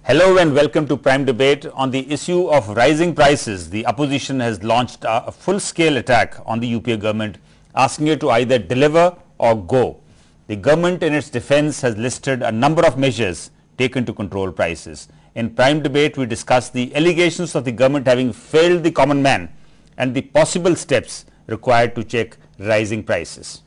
Hello and welcome to Prime Debate. On the issue of rising prices, the opposition has launched a full-scale attack on the UPA government, asking it to either deliver or go. The government in its defense has listed a number of measures taken to control prices. In Prime Debate, we discuss the allegations of the government having failed the common man and the possible steps required to check rising prices.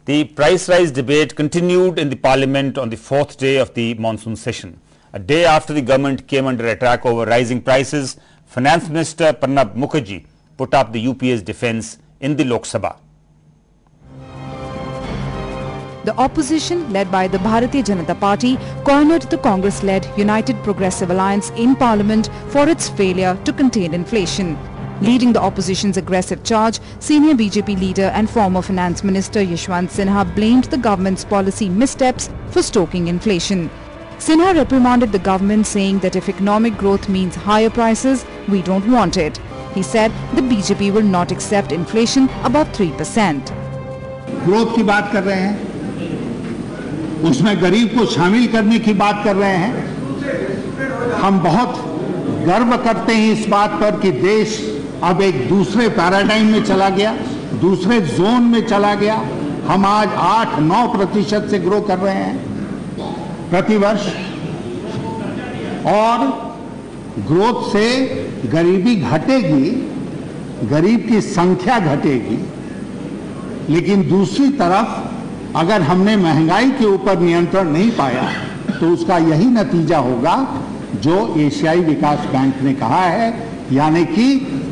The price rise debate continued in the parliament on the fourth day of the monsoon session. A day after the government came under attack over rising prices, Finance Minister Pranab Mukherjee put up the UPA's defense in the Lok Sabha. The opposition, led by the Bharatiya Janata Party, cornered the Congress-led United Progressive Alliance in Parliament for its failure to contain inflation. Leading the opposition's aggressive charge, senior BJP leader and former Finance Minister Yashwant Sinha blamed the government's policy missteps for stoking inflation. Sinha reprimanded the government, saying that if economic growth means higher prices, we don't want it. He said the BJP will not accept inflation above 3%. Growth की बात कर रहे हैं, उसमें गरीब को शामिल करने की बात कर रहे हैं। हम बहुत गर्व करते हैं इस बात पर कि देश अब एक दूसरे पैराडाइम में चला गया, दूसरे जोन में चला गया। हम आज 8-9% से ग्रो कर रहे हैं प्रतिवर्ष, और ग्रोथ से गरीबी घटेगी, गरीब की संख्या घटेगी, लेकिन दूसरी तरफ अगर हमने महंगाई के ऊपर नियंत्रण नहीं पाया तो उसका यही नतीजा होगा जो एशियाई विकास बैंक ने कहा है, यानी कि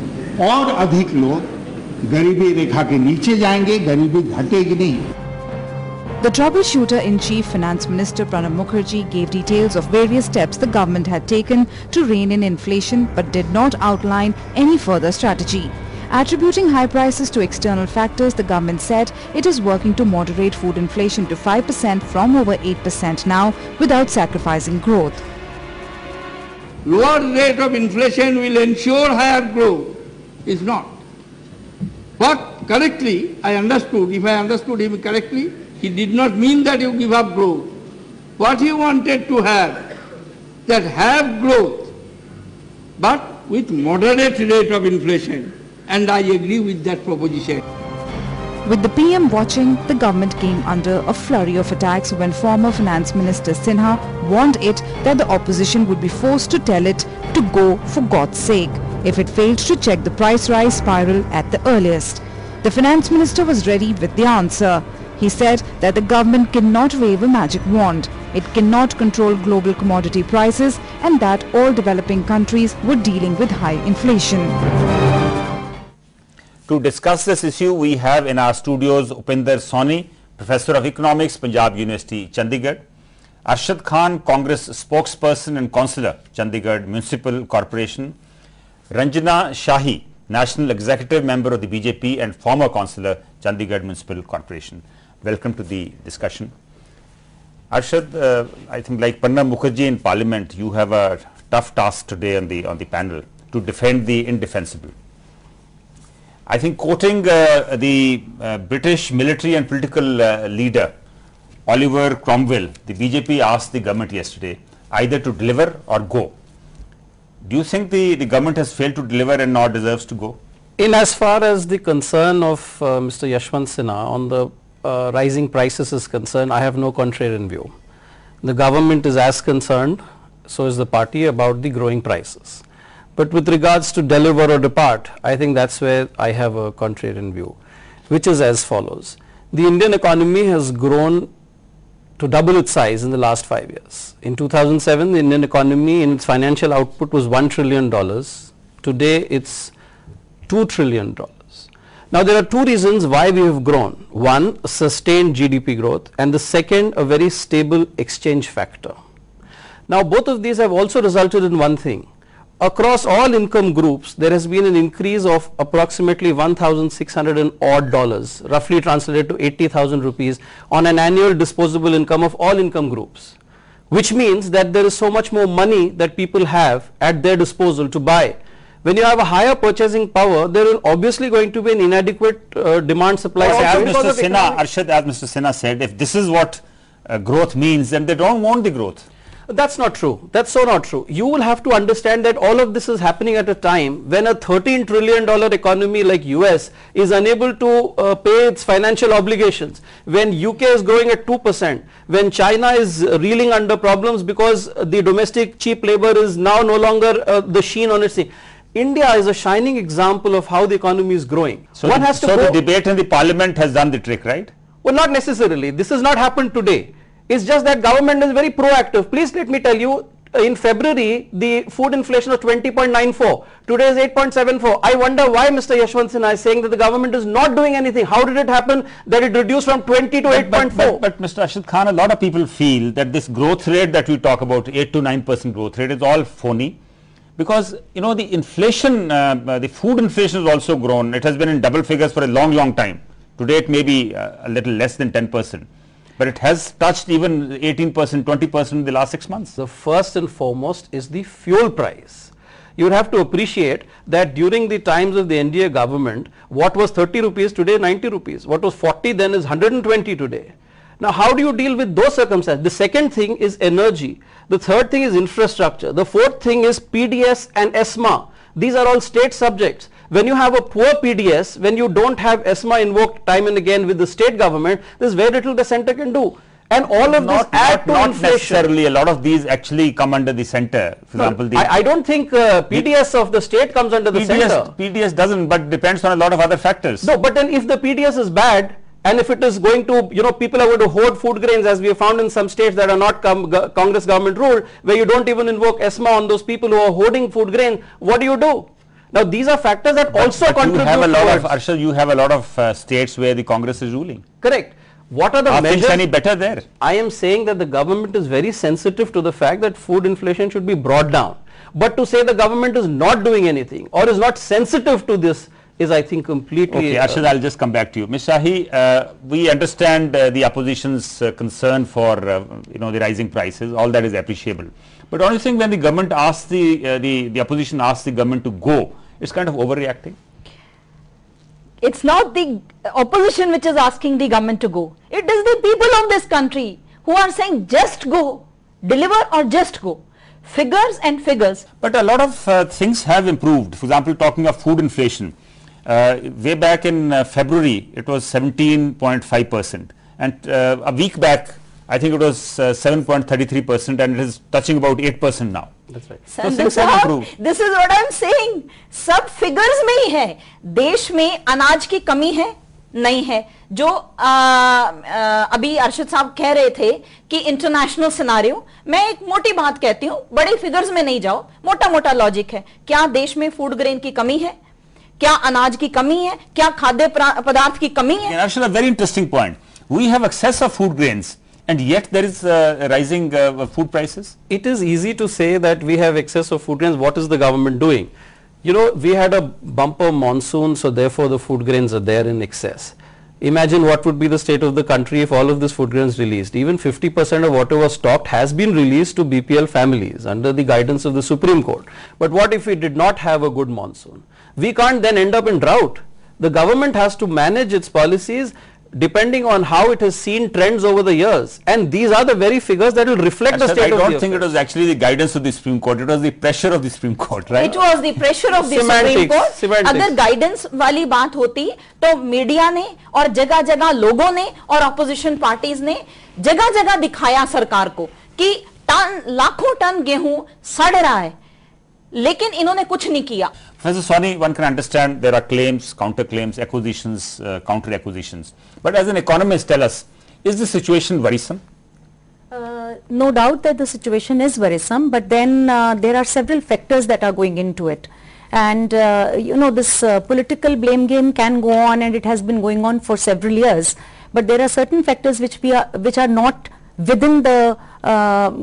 और अधिक लोग गरीबी रेखा के नीचे जाएंगे, गरीबी घटेगी नहीं। The troubleshooter-in-chief Finance Minister Pranab Mukherjee gave details of various steps the government had taken to rein in inflation but did not outline any further strategy. Attributing high prices to external factors, the government said it is working to moderate food inflation to 5% from over 8% now without sacrificing growth. Lower rate of inflation will ensure higher growth. Is not. But correctly, I understood, if I understood him correctly, he did not mean that you give up growth. What he wanted to have growth, but with moderate rate of inflation. And I agree with that proposition. With the PM watching, the government came under a flurry of attacks when former Finance Minister Sinha warned it that the opposition would be forced to tell it to go for God's sake if it failed to check the price rise spiral at the earliest. The Finance Minister was ready with the answer. He said that the government cannot wave a magic wand. It cannot control global commodity prices, and that all developing countries were dealing with high inflation. To discuss this issue, we have in our studios Upinder Soni, Professor of Economics, Punjab University, Chandigarh; Arshad Khan, Congress spokesperson and councillor, Chandigarh Municipal Corporation; Ranjana Shahi, National Executive Member of the BJP and former councillor, Chandigarh Municipal Corporation. Welcome to the discussion. Arshad, I think like Pranab Mukherjee in Parliament, you have a tough task today on the panel to defend the indefensible. I think quoting the British military and political leader Oliver Cromwell, the BJP asked the government yesterday either to deliver or go. Do you think the government has failed to deliver and now deserves to go? In as far as the concern of Mr. Yashwant Sinha on the rising prices is concerned, I have no contrarian view. The government is as concerned, so is the party, about the growing prices. But with regards to deliver or depart, I think that's where I have a contrarian view, which is as follows. The Indian economy has grown to double its size in the last 5 years. In 2007, the Indian economy in its financial output was $1 trillion. Today, it's $2 trillion. Now, there are two reasons why we have grown. One, sustained GDP growth, and the second, a very stable exchange factor. Now, both of these have also resulted in one thing. Across all income groups, there has been an increase of approximately $1,600 odd, roughly translated to 80,000 rupees on an annual disposable income of all income groups, which means that there is so much more money that people have at their disposal to buy When you have a higher purchasing power, there will obviously going to be an inadequate demand supply. As Mr. Sinha said, if this is what growth means, then they don't want the growth. That's not true. That's so not true. You will have to understand that all of this is happening at a time when a $13 trillion economy like US is unable to pay its financial obligations, when UK is growing at 2%, when China is reeling under problems because the domestic cheap labor is now no longer the sheen on its thing. India is a shining example of how the economy is growing. So, the debate in the parliament has done the trick, right? Well, not necessarily. This has not happened today. It's just that government is very proactive. Please let me tell you, in February, the food inflation was 20.94. Today is 8.74. I wonder why Mr. Yashwant Sinha is saying that the government is not doing anything. How did it happen that it reduced from 20 to 8.4? But Mr. Arshad Khan, a lot of people feel that this growth rate that we talk about, 8 to 9% growth rate, is all phony. Because, you know, the inflation, the food inflation has also grown. It has been in double figures for a long, long time. Today it may be a little less than 10%. But it has touched even 18%, 20% in the last 6 months. The first and foremost is the fuel price. You would have to appreciate that during the times of the NDA government, what was 30 rupees today 90 rupees. What was 40 then is 120 today. Now, how do you deal with those circumstances? The second thing is energy. The third thing is infrastructure. The fourth thing is PDS and ESMA. These are all state subjects. When you have a poor PDS, when you don't have ESMA invoked time and again with the state government, there's very little the center can do. And all of this add to not inflation. Necessarily, a lot of these actually come under the center. For example, I don't think PDS of the state comes under the center. PDS doesn't, but depends on a lot of other factors. No, but then if the PDS is bad, and if it is going to, you know, people are going to hoard food grains, as we have found in some states that are not Congress government ruled, where you don't even invoke ESMA on those people who are hoarding food grain, what do? Now, these are factors that also contribute. You have a lot of states where the Congress is ruling. Correct. What are the measures? Are things any better there? I am saying that the government is very sensitive to the fact that food inflation should be brought down. But to say the government is not doing anything or is not sensitive to this is, I think, completely... Okay, Arshad, I'll just come back to you. Ms. Shahi, we understand the opposition's concern for, you know, the rising prices. All that is appreciable. But don't you think when the government asks the opposition asks the government to go, it's kind of overreacting? It's not the opposition which is asking the government to go. It is the people of this country who are saying just go, deliver or just go. Figures and figures. But a lot of things have improved. For example, talking of food inflation, way back in February, it was 17.5%. And a week back, I think it was 7.33%, and it is touching about 8% now. That's right. So things have improved. This is what I am saying. सब figures में ही है. देश में अनाज की कमी है नहीं है. जो अभी अर्शद साहब कह रहे थे कि इंटरनेशनल सिनारियो, मैं एक मोटी बात कहती हूँ, बड़े फिगर्स में नहीं जाओ, मोटा मोटा लॉजिक है. क्या देश में फूड ग्रेन की कमी है? क्या अनाज की कमी है? क्या खाद्य पदार्थ की कमी है? Actually, a very interesting point. We have excess of food grains, and yet there is rising food prices. It is easy to say that we have excess of food grains. What is the government doing? You know, we had a bumper monsoon, so therefore the food grains are there in excess. Imagine what would be the state of the country if all of this food grains released. Even 50% of whatever was stocked has been released to BPL families under the guidance of the Supreme Court. But what if we did not have a good monsoon? We can't then end up in drought. The government has to manage its policies depending on how it has seen trends over the years, and these are the very figures that will reflect the state of the affairs. I don't think it was actually the guidance of the Supreme Court, it was the pressure of the Supreme Court, right? It was the pressure of the Supreme Court. अगर guidance वाली बात होती तो media ने और जगह जगह लोगों ने और ऑपोजिशन पार्टीज ने जगह जगह दिखाया सरकार को कि लाखों टन गेहूं सड़ रहा है, लेकिन इन्होंने कुछ नहीं किया. Professor Sawhney, one can understand there are claims, counter claims, acquisitions, counter acquisitions. But as an economist, tell us, is the situation worrisome? No doubt that the situation is worrisome, but then there are several factors that are going into it. And you know, this political blame game can go on, and it has been going on for several years. But there are certain factors which are not within the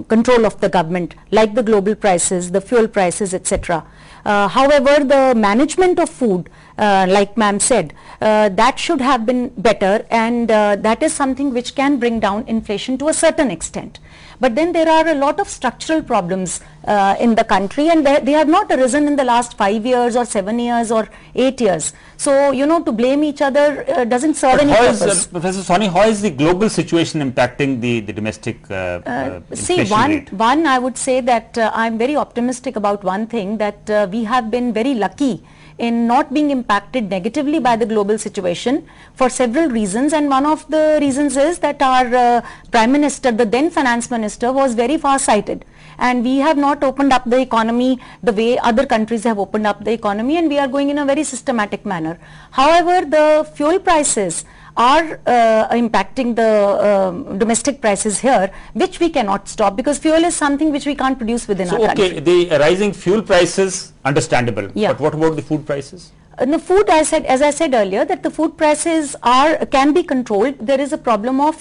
control of the government, like the global prices, the fuel prices, etc. However, the management of food, like ma'am said, that should have been better, and that is something which can bring down inflation to a certain extent. But then there are a lot of structural problems in the country, and they have not arisen in the last 5 years or 7 years or 8 years. So, you know, to blame each other doesn't serve any purpose. Professor Sawhney, how is the global situation impacting the domestic inflation rate? One, I would say that I'm very optimistic about one thing, that we have been very lucky in not being impacted negatively by the global situation for several reasons, and one of the reasons is that our Prime Minister, the then Finance Minister, was very far-sighted, and we have not opened up the economy the way other countries have opened up the economy, and we are going in a very systematic manner. However, the fuel prices are impacting the domestic prices here, which we cannot stop, because fuel is something which we can't produce within our country. Okay, the rising fuel prices, understandable. Yeah. But what about the food prices? The food, as I said earlier, that the food prices can be controlled. There is a problem of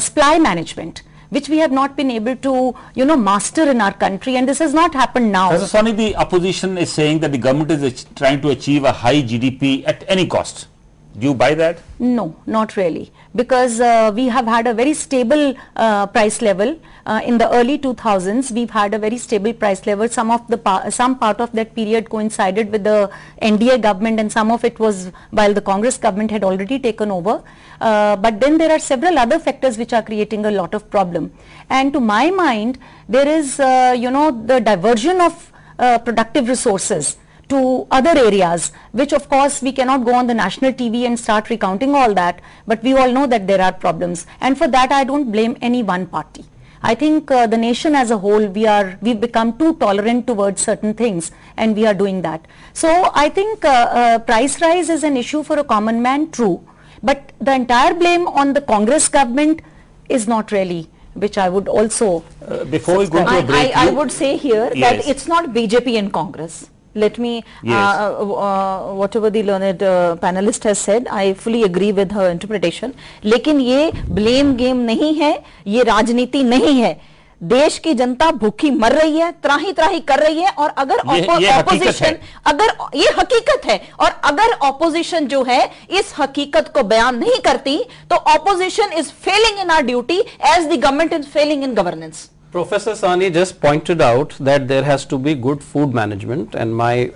supply management, which we have not been able to, you know, master in our country, and this has not happened now. Professor Sawhney, the opposition is saying that the government is trying to achieve a high GDP at any cost. Do you buy that? No, not really, because we have had a very stable price level. In the early 2000s, we've had a very stable price level. Some part of that period coincided with the NDA government, and some of it was while the Congress government had already taken over. But then there are several other factors which are creating a lot of problem. And to my mind, there is, you know, the diversion of productive resources to other areas, which of course we cannot go on the national TV and start recounting all that, but we all know that there are problems, and for that I don't blame any one party. I think the nation as a whole, we've become too tolerant towards certain things, and we are doing that. So I think price rise is an issue for a common man, true, but the entire blame on the Congress government is not really, which I would also before we go to a break, I would say here Yes. that it's not BJP and Congress. Let me, Yes. whatever the learned panelist has said, I fully agree with her interpretation. लेकिन ये blame game नहीं है, ये राजनीति नहीं है. देश की जनता भूखी मर रही है, त्राही त्राही कर रही है, और अगर ऑपोजिशन, अगर ये हकीकत है, और अगर ऑपोजिशन जो है इस हकीकत को बयान नहीं करती, तो opposition is failing in our duty as the government is failing in governance. Professor Sawhney just pointed out that there has to be good food management, and my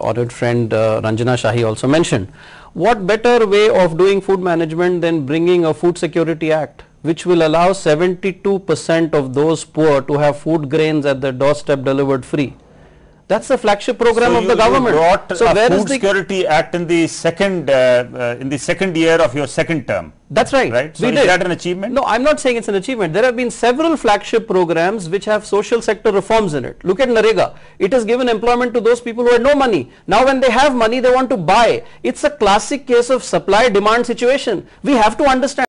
honored friend Ranjana Shahi also mentioned. What better way of doing food management than bringing a Food Security Act, which will allow 72% of those poor to have food grains at their doorstep delivered free? That's the flagship program of the government. You brought so a Food Security Act in the second year of your second term. That's right. Right. So is that an achievement? No, I'm not saying it's an achievement. There have been several flagship programs which have social sector reforms in it. Look at NREGA. It has given employment to those people who had no money. Now when they have money, they want to buy. It's a classic case of supply-demand situation. We have to understand